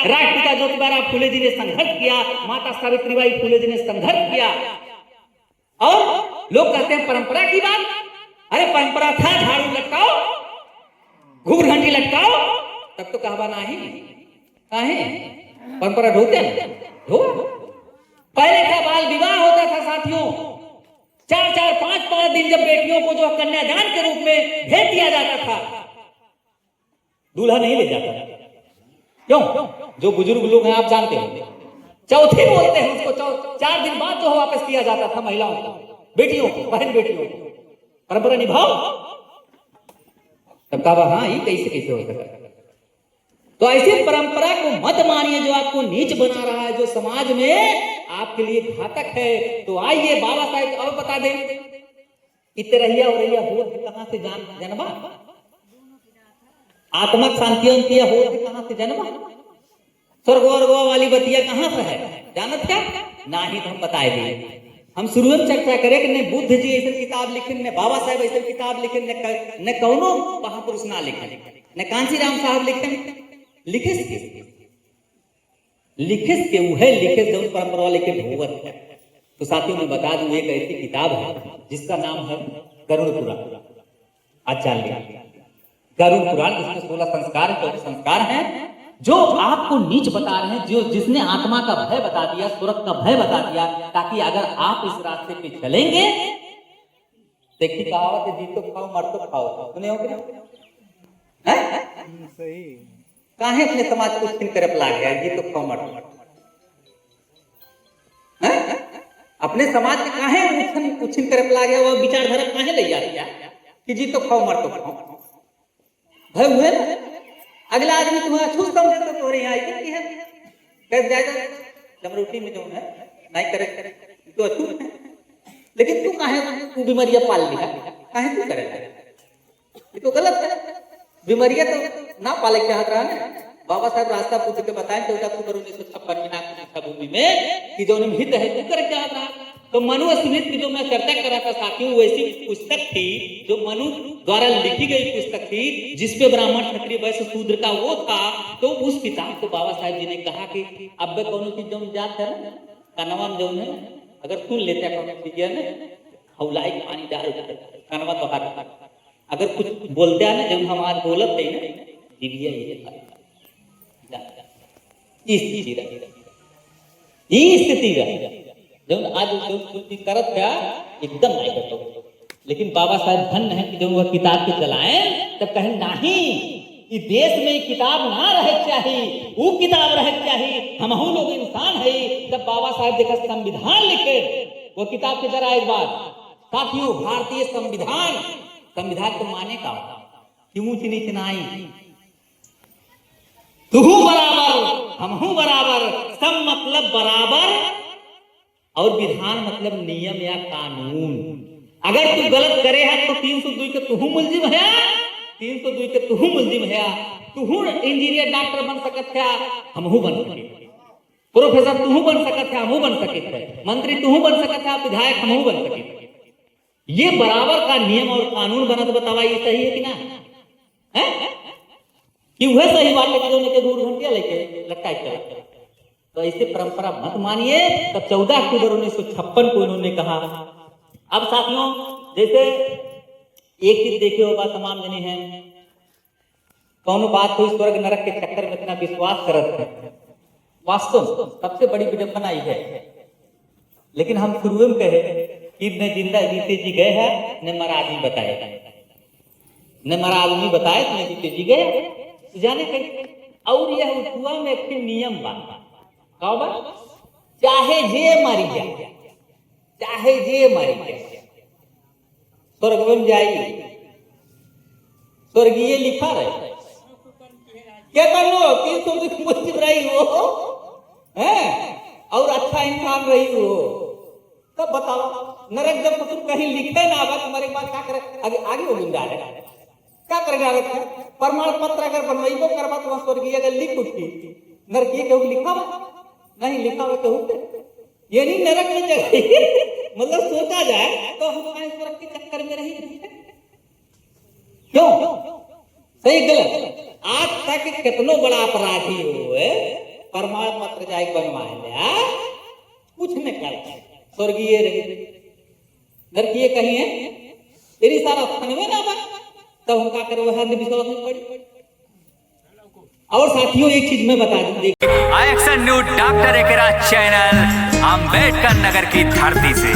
राष्ट्रपिता ज्योतिबा फूले जी ने संघर्ष किया, माता सावित्रीबाई फूले जी ने संघर्ष किया। और लोग कहते हैं परंपरा की बात, अरे परंपरा था झाड़ू लटकाओ, घूर घंटी लटकाओ, तब तो कहवा नहीं काहे परंपरा ढोते ढो। पहले का बाल विवाह होता था साथियों, 4-4, 5-5 दिन जब बेटियों को जो कन्यादान के रूप में भेज दिया जाता था, दूल्हा नहीं ले जाता। क्यों? जो बुजुर्ग लोग हैं आप जानते होंगे, चौथी बोलते हैं उसको, 4 दिन बाद जो वापस किया जाता था महिलाओं को, बेटियों को, बहन बेटियों को, परंपरा निभाओ। तब कहा हाँ ये कैसे हो सकता है? तो ऐसी परंपरा को मत मानिए जो आपको नीच बना रहा है, जो समाज में आपके लिए घातक है। तो आइए बाबा साहेब और बता दें, इतरहिया उरहिया हो कहां से जन्मा, आत्मक शांतियों की हो कहां से जन्मा, स्वर्ग और गो वाली बतिया कहां से है, जानत क्या ना ही तो हम बताए दिए। हम शुरू में चर्चा करें कि न बुद्ध जी ऐसे किताब लिखे, न बाबा साहेब ऐसे किताब लिखे, न कौनो महापुरुष ना लिखे, न कांची राम साहब लिखे। लिखे के वह लिखे जो परंपरा लेके भगवत है। तो साथियों मैं बता दूं, एक ऐसी किताब है जिसका नाम है गरुड़ पुराण, आचार्य गरुड़ पुराण, जिसमें 16 संस्कार 14 संस्कार हैं जो आपको नीच बता रहे हैं, जो जिसने आत्मा का भय बता दिया, स्वर्ग का भय बता दिया, ताकि अगर आप इस रास्ते पे चलेंगे, देखिए कहावत है, जी तो खाओ मर तो खाओ, सुने हो क्या? सही काहे अपने समाज को छीन कर अपना गया, ये तो खाओ मर अपने समाज के काहे उछिन कर अपना गया, वो विचारधारा काहे ले जाती है कि जी तो खाओ मर तो खाओ। भय हुए ना, अगला आदमी तुम्हारा छूस समझे तो तोरे यहाँ आई है कैसे जाएगा, जमरूटी में जो है नहीं करे तो अच्छू है, लेकिन तू काहे तू बीमारियां पाल लिया, काहे तू करेगा, ये तो गलत है। बीमारियां तो ना पाले के हाथ रहा ना। बाबा साहब रास्ता पूछ के बताएं 14 अक्टूबर 1956 में नागपुर भूमि में कि जो हित है तू कर क्या था। तो मनु स्मृति की जो मैं चर्चा कर रहा था साथियों, वैसी पुस्तक थी जो मनु द्वारा लिखी गई पुस्तक थी, जिसपे ब्राह्मण क्षत्रिय वैश्य शूद्र का वो था। तो उस किताब को बाबा साहब जी ने कहा कि अब कौन चीज जो जात है ना कनवा में जो है, अगर सुन लेते हैं हौलाई पानी डाल कनवा तो हाथ, अगर कुछ बोलते हैं ना जब हम आज बोलत थे ना दिव्या ये स्थिति जब आज जो करत था एकदम नहीं करते, लेकिन बाबा साहब धन्य है कि जब वह किताब के चलाए तब कहें नहीं कि देश में किताब ना रहे चाहिए, वो किताब रहे चाहिए, हम लोग इंसान है। जब बाबा साहब देखा संविधान लिखे वो किताब के जरा एक बार साथियों, भारतीय संविधान, संविधान को माने का क्यों नीच नाई, तू बराबर हम बराबर, सब मतलब बराबर, और विधान मतलब नियम या कानून। अगर तू गलत करे है तो 302 के तू मुलजिम है, 302 के तू मुलजिम है, तू इंजीनियर डॉक्टर बन सकत है, हमहू बन सके, प्रोफेसर तू बन सकत है, हमहू बन सके थे, मंत्री तू बन सकत है, विधायक हमहू बन सके। ये बराबर का नियम और कानून बना, तो बतावा ये सही है कि ना है कि वह सही बात लेके जो लेके दूर घंटिया लेके लटकाए चला। तो ऐसे परंपरा मत मानिए। तब 14 अक्टूबर 1956 को इन्होंने कहा। अब साथियों जैसे एक चीज देखे होगा तमाम जने हैं, कौन बात हुई स्वर्ग नरक के चक्कर में इतना विश्वास करते हैं, वास्तव सबसे बड़ी विडंबना ही है। लेकिन हम शुरू में कहे कि न जिंदा जीते जी गए हैं, न मरा आदमी बताए, न मरा आदमी बताए, न जीते जी गए जाने कहीं। और यह हुआ में एक नियम बात चाहे जे मरी जाए, चाहे जे मरी जाए, स्वर्ग में जाइए, स्वर्गीय लिखा रहे क्या कर लो कि तुम मुस्लिम रही हो है और अच्छा इंसान रही हो, तब बताओ नरक जब तुम कहीं लिखे ना आवा तुम्हारे बाद क्या करे, आगे आगे वो गुंडा है क्या करेगा, प्रमाण पत्र अगर बनवाइबो करवा तो स्वर्गीय अगर लिख उठी, नरकीय केहू लिखा नहीं, लिखा हुआ कहू ये नहीं नरक में जगह मतलब सोचा जाए तो हम स्वर्ग के चक्कर में रही क्यों, सही गलत। आज तक कितनो बड़ा अपराधी हुए प्रमाण पत्र जाए बनवाए ले कुछ न कर स्वर्गीय रहे नरकीय कहीं है तेरी सारा फनवे ना बा तब उनका करो है विश्वास में पड़ी। और साथियों एक चीज मैं बता दूं एक्शन न्यूज डॉक्टर एकरा चैनल अम्बेडकर नगर की धरती से।